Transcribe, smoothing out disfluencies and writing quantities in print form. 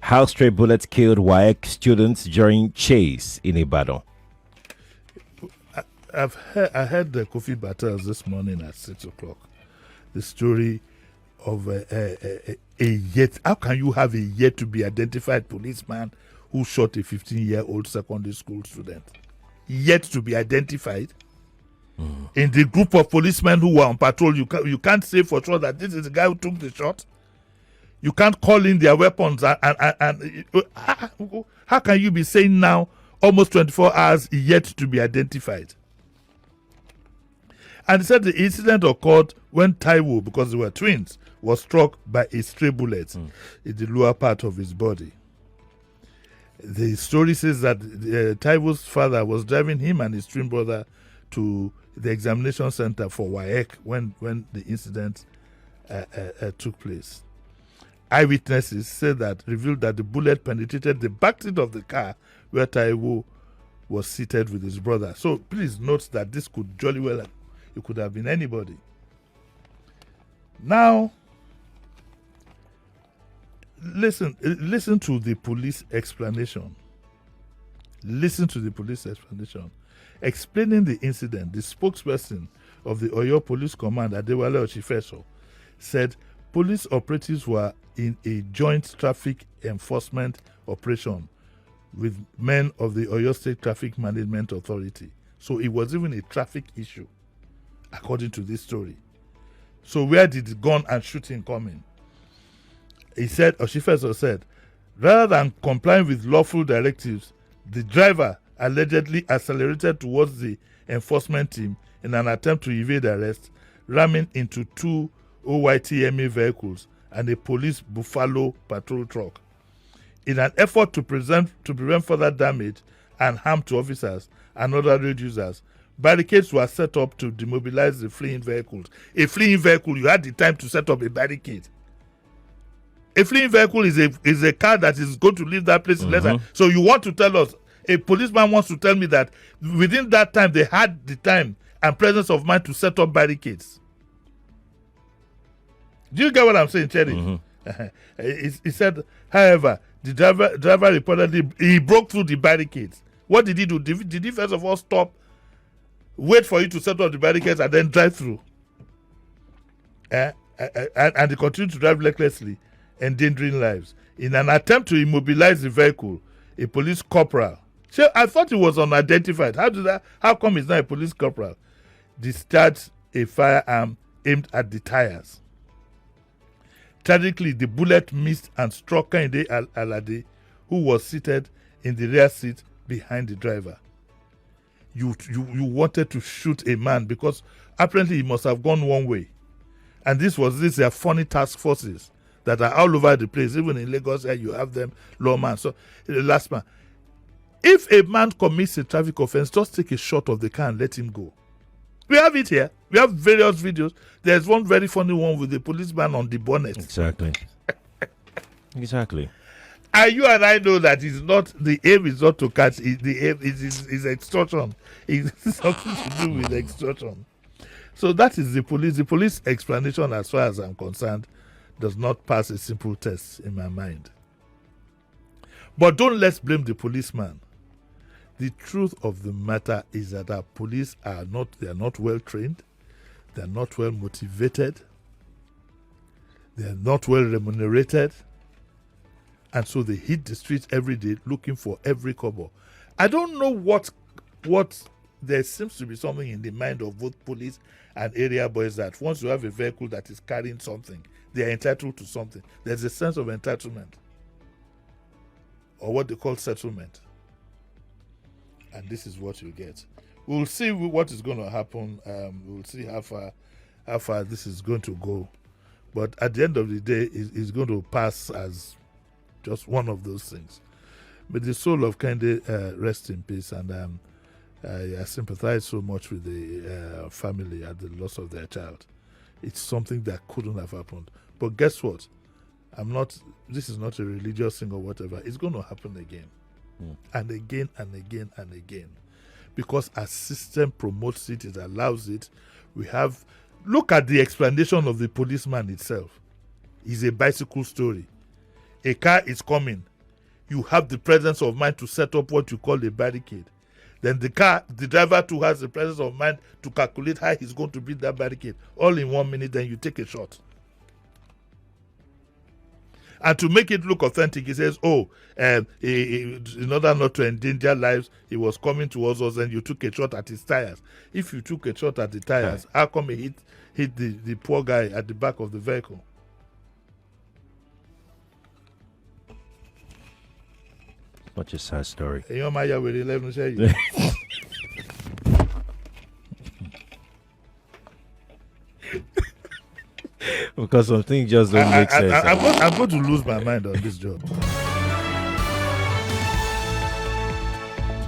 How stray bullets killed WAEC students during chase in Ibadan. I heard the Kofi Battles this morning at 6 o'clock. The story of a yet. How can you have a yet to be identified policeman who shot a 15-year-old secondary school student? Yet to be identified. In the group of policemen who were on patrol, you can't say for sure that this is the guy who took the shot. You can't call in their weapons and how can you be saying now almost 24 hours yet to be identified? And he said the incident occurred when Taiwo, because they were twins, was struck by a stray bullet in the lower part of his body. The story says that Taiwo's father was driving him and his twin brother to the examination center for WAEC when the incident took place. Eyewitnesses revealed that the bullet penetrated the backseat of the car where Taiwo was seated with his brother. So please note that this could jolly well, it could have been anybody. Now, listen to the police explanation. Listen to the police explanation. Explaining the incident, the spokesperson of the Oyo Police Command, Adewale Oshifeso, said police operatives were in a joint traffic enforcement operation with men of the Oyo State Traffic Management Authority. So it was even a traffic issue, according to this story. So where did the gun and shooting come in? He said, Oshifeso said, rather than complying with lawful directives, the driver allegedly accelerated towards the enforcement team in an attempt to evade arrest, ramming into two OYTMA vehicles and a police Buffalo patrol truck. In an effort to prevent further damage and harm to officers and other road users, barricades were set up to demobilize the fleeing vehicles. A fleeing vehicle, you had the time to set up a barricade. A fleeing vehicle is a car that is going to leave that place in less than. So you want to tell us, a policeman wants to tell me that within that time they had the time and presence of mind to set up barricades. Do you get what I'm saying, Cherry? He said, however, the driver reportedly he broke through the barricades. What did he do? Did he first of all stop, wait for you to set up the barricades and then drive through? And he continued to drive recklessly, endangering lives. In an attempt to immobilize the vehicle, a police corporal, so I thought he was unidentified. How come he's not a police corporal? Discharged a firearm aimed at the tires. Tragically, the bullet missed and struck Kehinde Alade, who was seated in the rear seat behind the driver. You wanted to shoot a man because apparently he must have gone one way. And these are funny task forces that are all over the place. Even in Lagos, you have them, lawman. So, the last man. If a man commits a traffic offense, just take a shot of the car and let him go. We have it here. We have various videos. There's one very funny one with the policeman on the bonnet. Exactly. Exactly. And you and I know that the aim is not to catch. The aim is extortion. It's something to do with extortion. So that is the police. The police explanation, as far as I'm concerned, does not pass a simple test in my mind. But don't let's blame the policeman. The truth of the matter is that our police are not well trained, they are not well motivated, they are not well remunerated, and so they hit the streets every day looking for every kobo. I don't know what there seems to be something in the mind of both police and area boys that once you have a vehicle that is carrying something, they are entitled to something. There's a sense of entitlement, or what they call settlement. And this is what you get. We'll see what is going to happen. We'll see how far this is going to go. But at the end of the day, it's going to pass as just one of those things. May the soul of Kehinde rest in peace. And I sympathize so much with the family at the loss of their child. It's something that couldn't have happened. But guess what? This is not a religious thing or whatever. It's going to happen again. And again and again and again, because our system promotes it, it allows it. Look at the explanation of the policeman itself. It's a bicycle story. A car is coming. you have the presence of mind to set up what you call a barricade. Then the driver too has the presence of mind to calculate how he's going to beat that barricade. All in 1 minute, then you take a shot. And to make it look authentic, he says, in order not to endanger lives, he was coming towards us and you took a shot at his tires. If you took a shot at the tires, how come he hit the poor guy at the back of the vehicle? Such a sad story. Because some things just don't make sense. I'm going to lose my mind on this job.